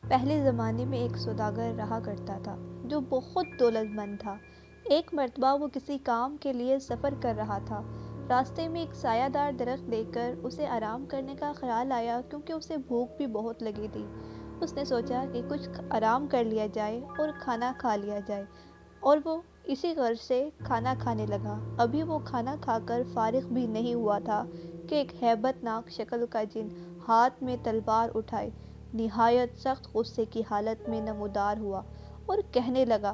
پہلے زمانے میں ایک سوداگر رہا کرتا تھا جو بہت دولت مند تھا۔ ایک مرتبہ وہ کسی کام کے لیے سفر کر رہا تھا۔ راستے میں ایک سایہ دار درخت دیکھ کر اسے آرام کرنے کا خیال آیا کیونکہ اسے بھوک بھی بہت لگی تھی۔ اس نے سوچا کہ کچھ آرام کر لیا جائے اور کھانا کھا لیا جائے، اور وہ اسی غرض سے کھانا کھانے لگا۔ ابھی وہ کھانا کھا کر فارغ بھی نہیں ہوا تھا کہ ایک ہیبت ناک شکل کا جن ہاتھ میں تلوار اٹھائے نہایت سخت غصے کی حالت میں نمودار ہوا اور کہنے لگا،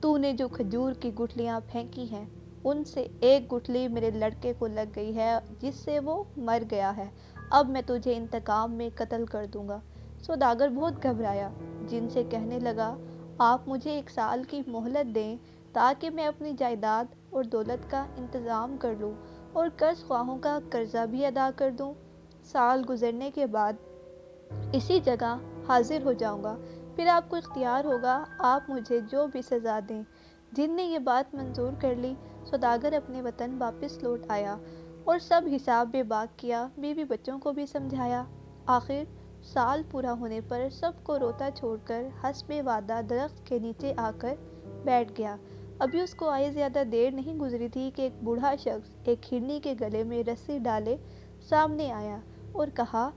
تو نے جو کھجور کی گٹھلیاں پھینکی ہیں ان سے ایک گٹھلی میرے لڑکے کو لگ گئی ہے جس سے وہ مر گیا ہے۔ اب میں تجھے انتقام میں قتل کر دوں گا۔ سوداگر بہت گھبرایا، جن سے کہنے لگا، آپ مجھے 1 سال کی مہلت دیں تاکہ میں اپنی جائیداد اور دولت کا انتظام کر لوں اور قرض خواہوں کا قرضہ بھی ادا کر دوں۔ سال گزرنے کے بعد اسی جگہ حاضر ہو جاؤں گا، پھر آپ کو اختیار ہوگا، آپ مجھے جو بھی سزا دیں۔ جن نے یہ بات منظور کر لی، سوداگر اپنے وطن واپس لوٹ آیا اور سب حساب بے باک کیا، بیوی بچوں کو بھی سمجھایا۔ آخر سال پورا ہونے پر سب کو روتا چھوڑ کر حسب وعدہ درخت کے نیچے آ کر بیٹھ گیا۔ ابھی اس کو آئے زیادہ دیر نہیں گزری تھی کہ ایک بوڑھا شخص ایک ہرنی کے گلے میں رسی ڈالے سامنے آیا اور کہا،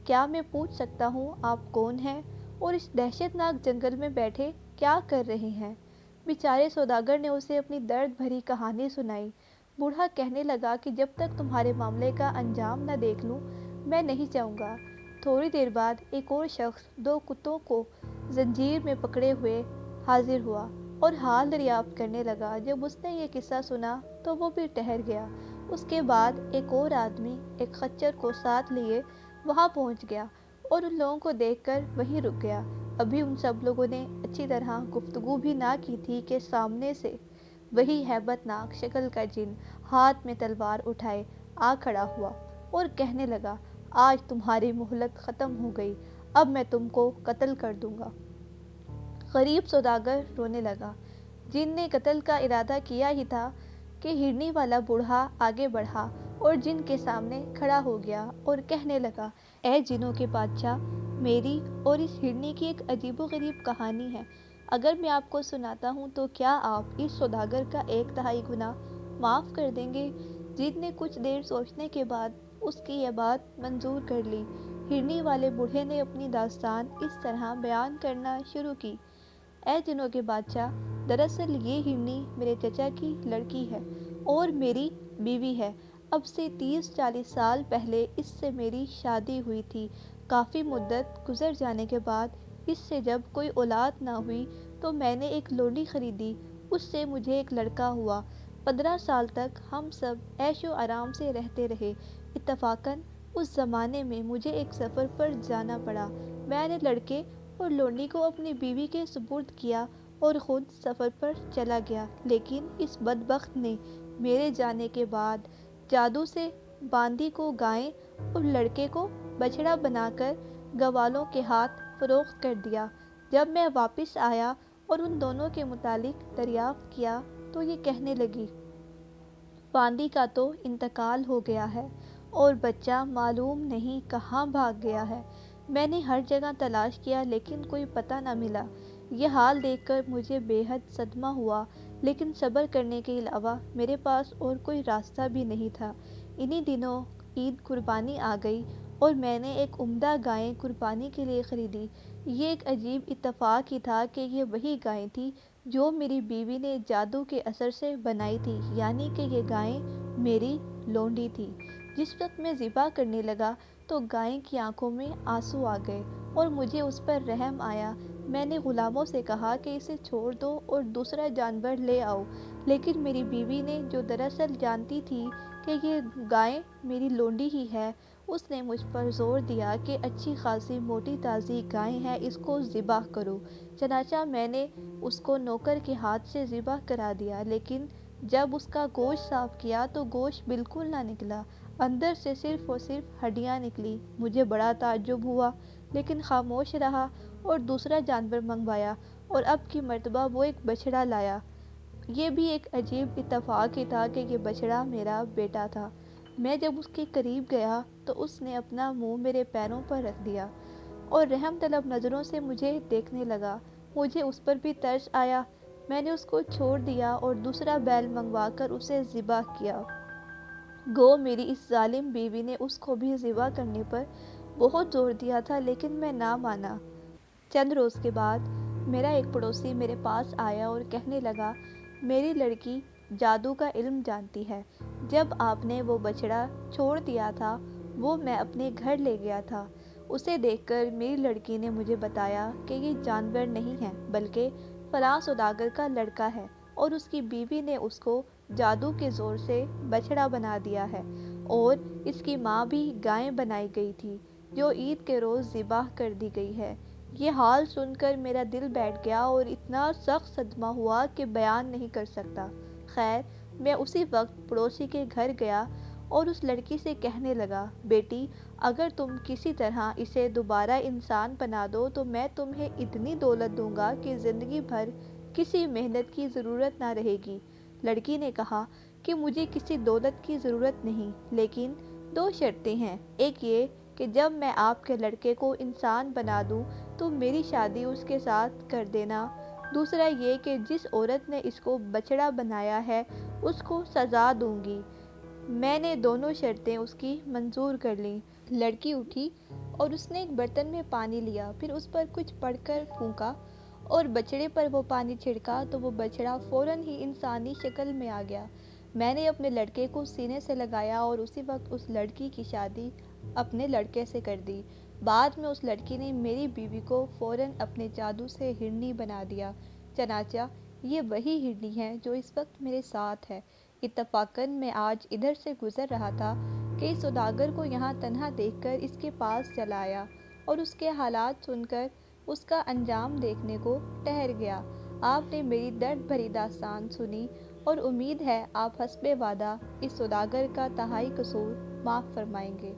کیا میں پوچھ سکتا ہوں آپ کون ہیں اور اس دہشت ناک جنگل میں بیٹھے کیا کر رہے ہیں؟ بیچارے سوداگر نے اسے اپنی درد بھری کہانی سنائی۔ بوڑھا کہنے لگا کہ جب تک تمہارے معاملے کا انجام نہ دیکھ لوں میں نہیں جاؤں گا۔ تھوڑی دیر بعد ایک اور شخص 2 کتوں کو زنجیر میں پکڑے ہوئے حاضر ہوا اور حال دریافت کرنے لگا۔ جب اس نے یہ قصہ سنا تو وہ بھی ٹھہر گیا۔ اس کے بعد ایک اور آدمی ایک خچر کو ساتھ لیے وہاں پہنچ گیا اور ان لوگوں کو دیکھ کر وہیں رک گیا۔ ابھی ان سب لوگوں نے اچھی طرح گفتگو بھی نہ کی تھی کہ سامنے سے وہی ہیبت ناک شکل کا جن ہاتھ میں تلوار اٹھائے آ کھڑا ہوا اور کہنے لگا، آج تمہاری مہلت ختم ہو گئی، اب میں تم کو قتل کر دوں گا۔ غریب سوداگر رونے لگا۔ جن نے قتل کا ارادہ کیا ہی تھا کہ ہرنی والا بوڑھا آگے بڑھا اور جن کے سامنے کھڑا ہو گیا اور کہنے لگا، اے جنوں کے بادشاہ، میری اور اس ہرنی کی ایک عجیب و غریب کہانی ہے۔ اگر میں آپ کو سناتا ہوں تو کیا آپ اس سوداگر کا 1/3 گناہ معاف کر دیں گے؟ جن نے کچھ دیر سوچنے کے بعد اس کی یہ بات منظور کر لی۔ ہرنی والے بوڑھے نے اپنی داستان اس طرح بیان کرنا شروع کی، اے جنوں کے بادشاہ، دراصل یہ ہرنی میرے چچا کی لڑکی ہے اور میری بیوی ہے۔ اب سے 30-40 سال پہلے اس سے میری شادی ہوئی تھی۔ کافی مدت گزر جانے کے بعد اس سے جب کوئی اولاد نہ ہوئی تو میں نے ایک لونڈی خریدی، اس سے مجھے ایک لڑکا ہوا۔ 15 سال تک ہم سب عیش و آرام سے رہتے رہے۔ اتفاقاً اس زمانے میں مجھے ایک سفر پر جانا پڑا۔ میں نے لڑکے اور لونڈی کو اپنی بیوی کے سپرد کیا اور خود سفر پر چلا گیا، لیکن اس بدبخت نے میرے جانے کے بعد جادو سے باندی کو گائے اور لڑکے کو بچھڑا بنا کر گوالوں کے ہاتھ فروخت کر دیا۔ جب میں واپس آیا اور ان دونوں کے متعلق دریافت کیا تو یہ کہنے لگی، باندی کا تو انتقال ہو گیا ہے اور بچہ معلوم نہیں کہاں بھاگ گیا ہے۔ میں نے ہر جگہ تلاش کیا لیکن کوئی پتہ نہ ملا۔ یہ حال دیکھ کر مجھے بے حد صدمہ ہوا، لیکن صبر کرنے کے علاوہ میرے پاس اور کوئی راستہ بھی نہیں تھا۔ انہی دنوں عید قربانی آ گئی اور میں نے ایک عمدہ گائے قربانی کے لیے خریدی۔ یہ ایک عجیب اتفاق ہی تھا کہ یہ وہی گائے تھی جو میری بیوی نے جادو کے اثر سے بنائی تھی، یعنی کہ یہ گائے میری لونڈی تھی۔ جس وقت میں ذبح کرنے لگا تو گائے کی آنکھوں میں آنسو آ گئے اور مجھے اس پر رحم آیا۔ میں نے غلاموں سے کہا کہ اسے چھوڑ دو اور دوسرا جانور لے آؤ، لیکن میری بیوی نے، جو دراصل جانتی تھی کہ یہ گائے میری لونڈی ہی ہے، اس نے مجھ پر زور دیا کہ اچھی خاصی موٹی تازی گائے ہے، اس کو ذبح کرو۔ چنانچہ میں نے اس کو نوکر کے ہاتھ سے ذبح کرا دیا، لیکن جب اس کا گوشت صاف کیا تو گوشت بالکل نہ نکلا، اندر سے صرف اور صرف ہڈیاں نکلی۔ مجھے بڑا تعجب ہوا لیکن خاموش رہا اور دوسرا جانور منگوایا اور اب کی مرتبہ وہ ایک بچھڑا لایا۔ یہ بھی ایک عجیب اتفاق ہی تھا کہ یہ بچھڑا میرا بیٹا تھا۔ میں جب اس کے قریب گیا تو اس نے اپنا منہ میرے پیروں پر رکھ دیا اور رحم طلب نظروں سے مجھے دیکھنے لگا۔ مجھے اس پر بھی ترس آیا۔ میں نے اس کو چھوڑ دیا اور دوسرا بیل منگوا کر اسے ذبح کیا۔ گو میری اس ظالم بیوی نے اس کو بھی ذبح کرنے پر بہت زور دیا تھا، لیکن میں نہ مانا۔ چند روز کے بعد میرا ایک پڑوسی میرے پاس آیا اور کہنے لگا، میری لڑکی جادو کا علم جانتی ہے۔ جب آپ نے وہ بچڑا چھوڑ دیا تھا، وہ میں اپنے گھر لے گیا تھا۔ اسے دیکھ کر میری لڑکی نے مجھے بتایا کہ یہ جانور نہیں ہے بلکہ فلاں سوداگر کا لڑکا ہے، اور اس کی بیوی نے اس کو جادو کے زور سے بچڑا بنا دیا ہے، اور اس کی ماں بھی گائے بنائی گئی تھی جو عید کے روز ذبح کر دی گئی ہے۔ یہ حال سن کر میرا دل بیٹھ گیا اور اتنا سخت صدمہ ہوا کہ بیان نہیں کر سکتا۔ خیر، میں اسی وقت پڑوسی کے گھر گیا اور اس لڑکی سے کہنے لگا، بیٹی، اگر تم کسی طرح اسے دوبارہ انسان بنا دو تو میں تمہیں اتنی دولت دوں گا کہ زندگی بھر کسی محنت کی ضرورت نہ رہے گی۔ لڑکی نے کہا کہ مجھے کسی دولت کی ضرورت نہیں، لیکن 2 شرطیں ہیں۔ ایک یہ کہ جب میں آپ کے لڑکے کو انسان بنا دوں تو میری شادی اس کے ساتھ کر دینا۔ دوسرا یہ کہ جس عورت نے اس کو بچڑا بنایا ہے اس کو سزا دوں گی۔ میں نے دونوں شرطیں اس کی منظور کر لیں۔ لڑکی اٹھی اور اس نے ایک برتن میں پانی لیا، پھر اس پر کچھ پڑھ کر پھونکا اور بچڑے پر وہ پانی چھڑکا تو وہ بچڑا فوراً ہی انسانی شکل میں آ گیا۔ میں نے اپنے لڑکے کو سینے سے لگایا اور اسی وقت اس لڑکی کی شادی اپنے لڑکے سے کر دی۔ بعد میں اس لڑکی نے میری بیوی کو فوراً اپنے جادو سے ہرنی بنا دیا۔ چنانچہ یہ وہی ہرنی ہے جو اس وقت میرے ساتھ ہے۔ اتفاقاً میں آج ادھر سے گزر رہا تھا کہ اس سوداگر کو یہاں تنہا دیکھ کر اس کے پاس چلا آیا اور اس کے حالات سن کر اس کا انجام دیکھنے کو ٹھہر گیا۔ آپ نے میری درد بھری داستان سنی اور امید ہے آپ حسب وعدہ اس سوداگر کا تہائی قصور معاف فرمائیں گے۔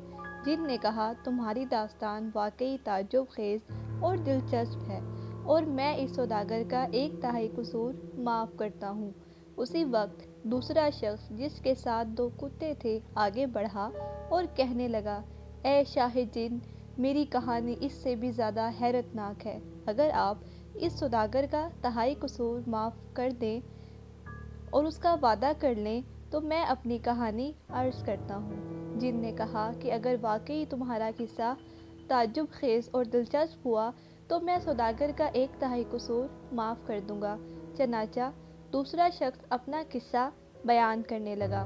جن نے کہا، تمہاری داستان واقعی تعجب خیز اور دلچسپ ہے، اور میں اس سوداگر کا 1/3 قصور معاف کرتا ہوں۔ اسی وقت دوسرا شخص جس کے ساتھ 2 کتے تھے آگے بڑھا اور کہنے لگا، اے شاہ جن، میری کہانی اس سے بھی زیادہ حیرت ناک ہے۔ اگر آپ اس سوداگر کا 1/3 قصور معاف کر دیں اور اس کا وعدہ کر لیں تو میں اپنی کہانی عرض کرتا ہوں۔ جن نے کہا کہ اگر واقعی تمہارا قصہ تعجب خیز اور دلچسپ ہوا تو میں سوداگر کا 1/3 قصور معاف کر دوں گا۔ چنانچہ دوسرا شخص اپنا قصہ بیان کرنے لگا۔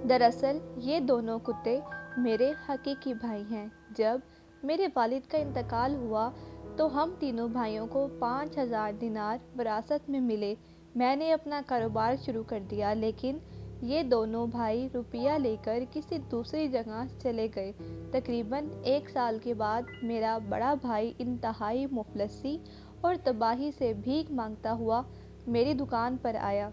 دراصل یہ دونوں کتے میرے حقیقی بھائی ہیں۔ جب میرے والد کا انتقال ہوا تو ہم تینوں بھائیوں کو 5000 دینار وراثت میں ملے۔ میں نے اپنا کاروبار شروع کر دیا، لیکن یہ دونوں بھائی روپیہ لے کر کسی دوسری جگہ چلے گئے۔ تقریباً 1 سال کے بعد میرا بڑا بھائی انتہائی مفلسی اور تباہی سے بھیک مانگتا ہوا میری دکان پر آیا۔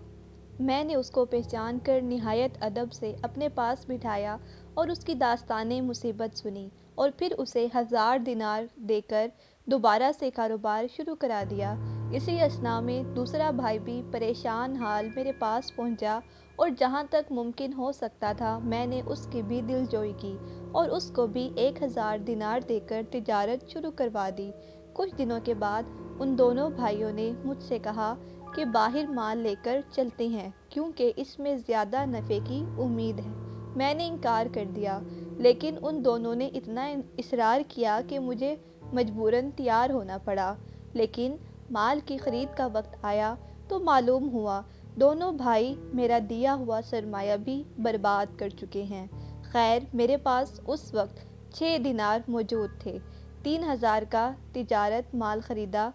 میں نے اس کو پہچان کر نہایت ادب سے اپنے پاس بٹھایا اور اس کی داستانِ مصیبت سنی، اور پھر اسے 1000 دینار دے کر دوبارہ سے کاروبار شروع کرا دیا۔ اسی اثناء میں دوسرا بھائی بھی پریشان حال میرے پاس پہنچا، اور جہاں تک ممکن ہو سکتا تھا میں نے اس کی بھی دل جوئی کی اور اس کو بھی 1000 دینار دے کر تجارت شروع کروا دی۔ کچھ دنوں کے بعد ان دونوں بھائیوں نے مجھ سے کہا کہ باہر مال لے کر چلتے ہیں کیونکہ اس میں زیادہ نفع کی امید ہے۔ میں نے انکار کر دیا، لیکن ان دونوں نے اتنا اصرار کیا کہ مجھے مجبوراً تیار ہونا پڑا۔ لیکن مال کی خرید کا وقت آیا تو معلوم ہوا دونوں بھائی میرا دیا ہوا سرمایہ بھی برباد کر چکے ہیں۔ خیر، میرے پاس اس وقت 6 دینار موجود تھے۔ 3000 کا تجارت مال خریدا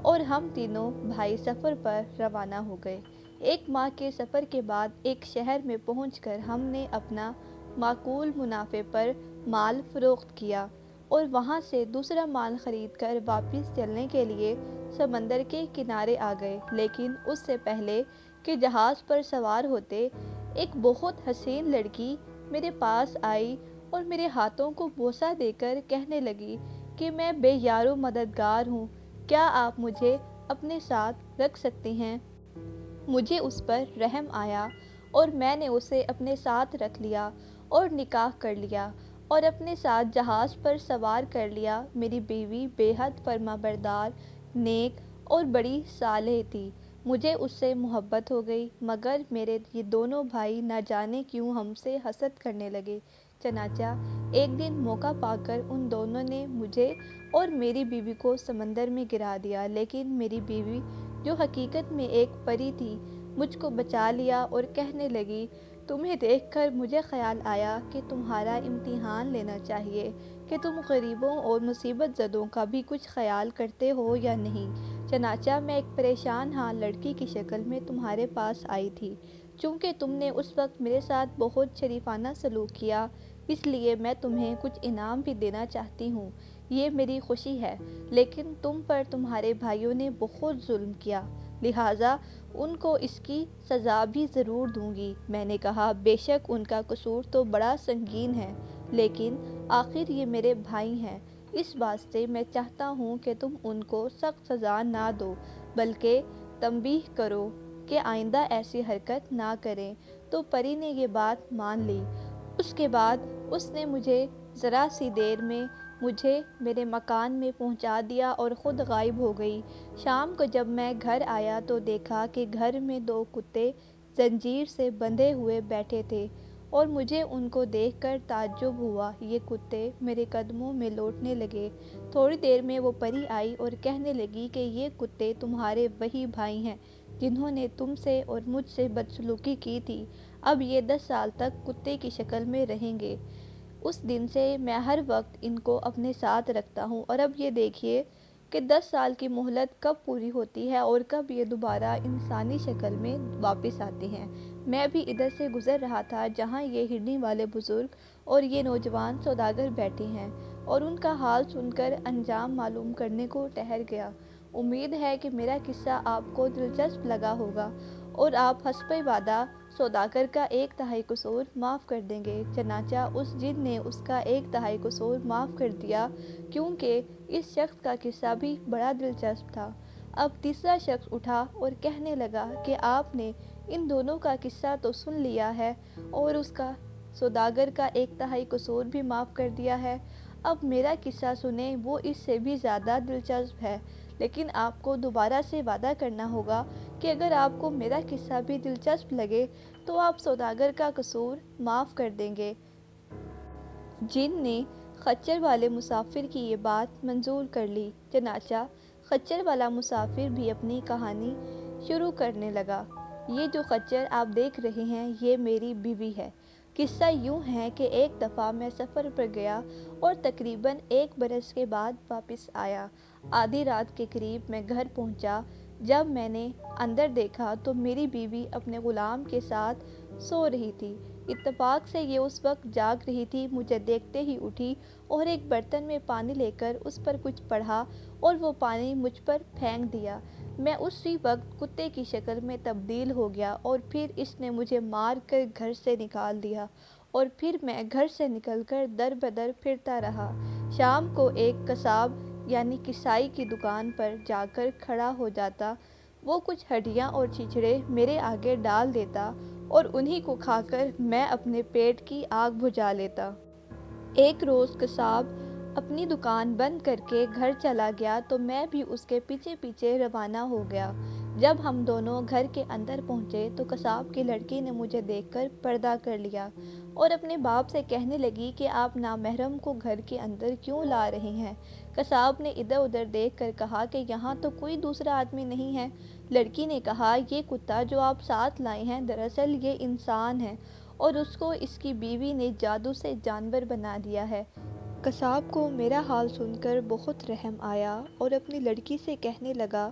اور ہم تینوں بھائی سفر پر روانہ ہو گئے۔ 1 ماہ کے سفر کے بعد ایک شہر میں پہنچ کر ہم نے اپنا معقول منافع پر مال فروخت کیا اور وہاں سے دوسرا مال خرید کر واپس چلنے کے لیے سمندر کے کنارے آ گئے۔ لیکن اس سے پہلے کہ جہاز پر سوار ہوتے، ایک بہت حسین لڑکی میرے پاس آئی اور میرے ہاتھوں کو بوسہ دے کر کہنے لگی کہ میں بے یار و مددگار ہوں، کیا آپ مجھے اپنے ساتھ رکھ سکتے ہیں؟ مجھے اس پر رحم آیا اور میں نے اسے اپنے ساتھ رکھ لیا اور نکاح کر لیا، اور اپنے ساتھ جہاز پر سوار کر لیا۔ میری بیوی بے حد فرمانبردار، نیک اور بڑی صالح تھی۔ مجھے اس سے محبت ہو گئی، مگر میرے یہ دونوں بھائی نہ جانے کیوں ہم سے حسد کرنے لگے۔ چنانچہ ایک دن موقع پا کر ان دونوں نے مجھے اور میری بیوی کو سمندر میں گرا دیا، لیکن میری بیوی، جو حقیقت میں ایک پری تھی، مجھ کو بچا لیا اور کہنے لگی، تمہیں دیکھ کر مجھے خیال آیا کہ تمہارا امتحان لینا چاہیے کہ تم غریبوں اور مصیبت زدوں کا بھی کچھ خیال کرتے ہو یا نہیں۔ چنانچہ میں ایک پریشان حال لڑکی کی شکل میں تمہارے پاس آئی تھی۔ چونکہ تم نے اس وقت میرے ساتھ بہت شریفانہ سلوک کیا، اس لیے میں تمہیں کچھ انعام بھی دینا چاہتی ہوں۔ یہ میری خوشی ہے، لیکن تم پر تمہارے بھائیوں نے بہت ظلم کیا، لہٰذا ان کو اس کی سزا بھی ضرور دوں گی۔ میں نے کہا، بے شک ان کا قصور تو بڑا سنگین ہے، لیکن آخر یہ میرے بھائی ہیں، اس واسطے میں چاہتا ہوں کہ تم ان کو سخت سزا نہ دو، بلکہ تنبیہ کرو کہ آئندہ ایسی حرکت نہ کریں۔ تو پری نے یہ بات مان لی۔ اس کے بعد اس نے مجھے ذرا سی دیر میں مجھے میرے مکان میں پہنچا دیا اور خود غائب ہو گئی۔ شام کو جب میں گھر آیا تو دیکھا کہ گھر میں دو کتے زنجیر سے بندھے ہوئے بیٹھے تھے، اور مجھے ان کو دیکھ کر تعجب ہوا۔ یہ کتے میرے قدموں میں لوٹنے لگے۔ تھوڑی دیر میں وہ پری آئی اور کہنے لگی کہ یہ کتے تمہارے وہی بھائی ہیں جنہوں نے تم سے اور مجھ سے بدسلوکی کی تھی۔ اب یہ 10 سال تک کتے کی شکل میں رہیں گے۔ اس دن سے میں ہر وقت ان کو اپنے ساتھ رکھتا ہوں، اور اب یہ دیکھیے کہ 10 سال کی مہلت کب پوری ہوتی ہے اور کب یہ دوبارہ انسانی شکل میں واپس آتے ہیں۔ میں بھی ادھر سے گزر رہا تھا جہاں یہ ہرنی والے بزرگ اور یہ نوجوان سوداگر بیٹھے ہیں، اور ان کا حال سن کر انجام معلوم کرنے کو ٹھہر گیا۔ امید ہے کہ میرا قصہ آپ کو دلچسپ لگا ہوگا اور آپ حسب وعدہ سوداگر کا 1/3 قصور معاف کر دیں گے۔ چنانچہ اس جن نے اس کا 1/3 قصور معاف کر دیا، کیونکہ اس شخص کا قصہ بھی بڑا دلچسپ تھا۔ اب تیسرا شخص اٹھا اور کہنے لگا کہ آپ نے ان دونوں کا قصہ تو سن لیا ہے اور اس کا سوداگر کا 1/3 قصور بھی معاف کر دیا ہے، اب میرا قصہ سنیں، وہ اس سے بھی زیادہ دلچسپ ہے، لیکن آپ کو دوبارہ سے وعدہ کرنا ہوگا کہ اگر آپ کو میرا قصہ بھی دلچسپ لگے تو آپ سوداگر کا قصور معاف کر دیں گے۔ جن نے خچر والے مسافر کی یہ بات منظور کر لی۔ چنانچہ خچر والا مسافر بھی اپنی کہانی شروع کرنے لگا۔ یہ جو خچر آپ دیکھ رہے ہیں، یہ میری بیوی ہے۔ قصہ یوں ہے کہ ایک دفعہ میں سفر پر گیا اور تقریباً 1 برس کے بعد واپس آیا۔ آدھی رات کے قریب میں گھر پہنچا۔ جب میں نے اندر دیکھا تو میری بیوی اپنے غلام کے ساتھ سو رہی تھی۔ اتفاق سے یہ اس وقت جاگ رہی تھی، مجھے دیکھتے ہی اٹھی اور ایک برتن میں پانی لے کر اس پر کچھ پڑھا اور وہ پانی مجھ پر پھینک دیا۔ میں اسی وقت کتے کی شکل میں تبدیل ہو گیا اور پھر اس نے مجھے مار کر گھر سے نکال دیا، اور پھر میں گھر سے نکل کر در بدر پھرتا رہا۔ شام کو ایک قصاب یعنی کسائی کی دکان پر جا کر کھڑا ہو جاتا، وہ کچھ ہڈیاں اور چچڑے میرے آگے ڈال دیتا اور انہی کو کھا کر میں اپنے پیٹ کی آگ بجھا لیتا۔ ایک روز قصاب اپنی دکان بند کر کے گھر چلا گیا تو میں بھی اس کے پیچھے پیچھے روانہ ہو گیا۔ جب ہم دونوں گھر کے اندر پہنچے تو قصاب کی لڑکی نے مجھے دیکھ کر پردہ کر لیا اور اپنے باپ سے کہنے لگی کہ آپ نامحرم کو گھر کے اندر کیوں لا رہے ہیں؟ قصاب نے ادھر ادھر دیکھ کر کہا کہ یہاں تو کوئی دوسرا آدمی نہیں ہے۔ لڑکی نے کہا، یہ کتا جو آپ ساتھ لائے ہیں دراصل یہ انسان ہے، اور اس کو اس کی بیوی نے جادو سے جانور بنا دیا ہے۔ قصاب کو میرا حال سن کر بہت رحم آیا اور اپنی لڑکی سے کہنے لگا،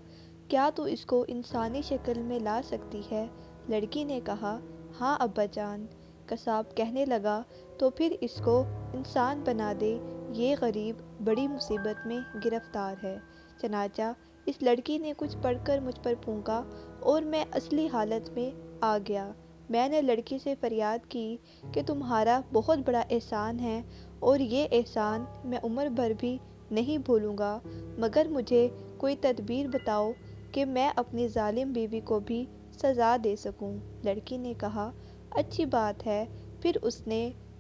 کیا تو اس کو انسانی شکل میں لا سکتی ہے؟ لڑکی نے کہا، ہاں ابا جان۔ قصاب کہنے لگا، تو پھر اس کو انسان بنا دے، یہ غریب بڑی مصیبت میں گرفتار ہے۔ چنانچہ اس لڑکی نے کچھ پڑھ کر مجھ پر پھونکا اور میں اصلی حالت میں آ گیا۔ میں نے لڑکی سے فریاد کی کہ تمہارا بہت بڑا احسان ہے اور یہ احسان میں عمر بھر بھی نہیں بھولوں گا، مگر مجھے کوئی تدبیر بتاؤ کہ میں اپنی ظالم بیوی کو بھی سزا دے سکوں۔ لڑکی نے کہا، اچھی بات ہے۔ پھر اس نے